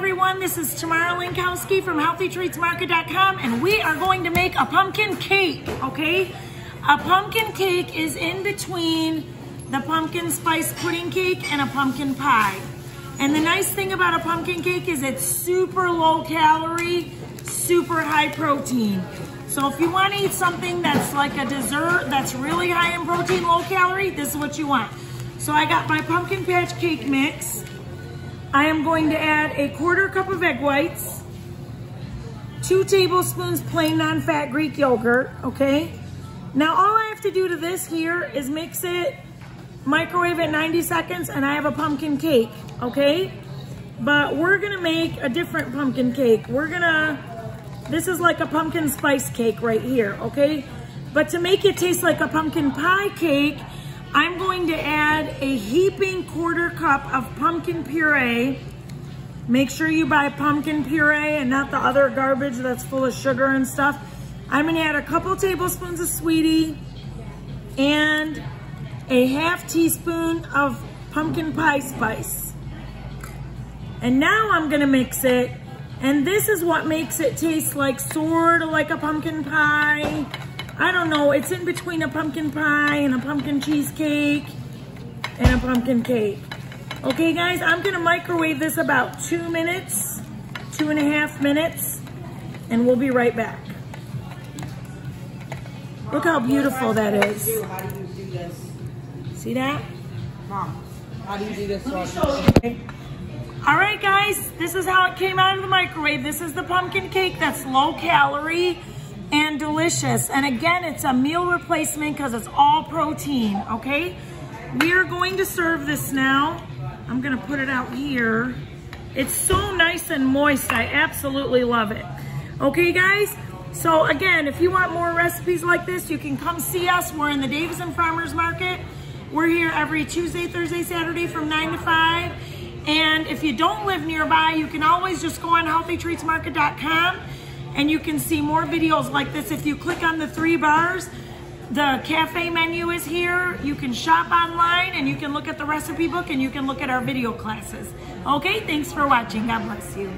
everyone, this is Tamara Linkowski from HealthyTreatsMarket.com, and we are going to make a pumpkin cake, okay? A pumpkin cake is in between the pumpkin spice pudding cake and a pumpkin pie. And the nice thing about a pumpkin cake is it's super low calorie, super high protein. So if you want to eat something that's like a dessert that's really high in protein, low calorie, this is what you want. So I got my pumpkin patch cake mix. I am going to add a 1/4 cup of egg whites, 2 tablespoons plain non-fat Greek yogurt, okay? Now all I have to do to this here is mix it, microwave at 90 seconds, and I have a pumpkin cake, okay? But we're gonna make a different pumpkin cake. This is like a pumpkin spice cake right here, okay? But to make it taste like a pumpkin pie cake, I'm going to add a heaping 1/4 cup of pumpkin puree. Make sure you buy pumpkin puree and not the other garbage that's full of sugar and stuff. I'm gonna add a couple tablespoons of sweetie and a 1/2 teaspoon of pumpkin pie spice. And now I'm gonna mix it, and this is what makes it taste like sort of like a pumpkin pie. I don't know, it's in between a pumpkin pie and a pumpkin cheesecake and a pumpkin cake. Okay guys, I'm gonna microwave this about 2 minutes, 2.5 minutes, and we'll be right back. Look how beautiful that is. How do you do this? See that? Mom, how do you do this? Okay. All right guys, this is how it came out of the microwave. This is the pumpkin cake that's low calorie and delicious. And again, it's a meal replacement because it's all protein, okay? We are going to serve this now. I'm gonna put it out here. It's so nice and moist. I absolutely love it. Okay, guys? So again, if you want more recipes like this, you can come see us. We're in the Davison Farmers Market. We're here every Tuesday, Thursday, Saturday from 9 to 5. And if you don't live nearby, you can always just go on HealthyTreatsMarket.com and you can see more videos like this. If you click on the 3 bars, the cafe menu is here. You can shop online and you can look at the recipe book and you can look at our video classes. Okay, thanks for watching. God bless you.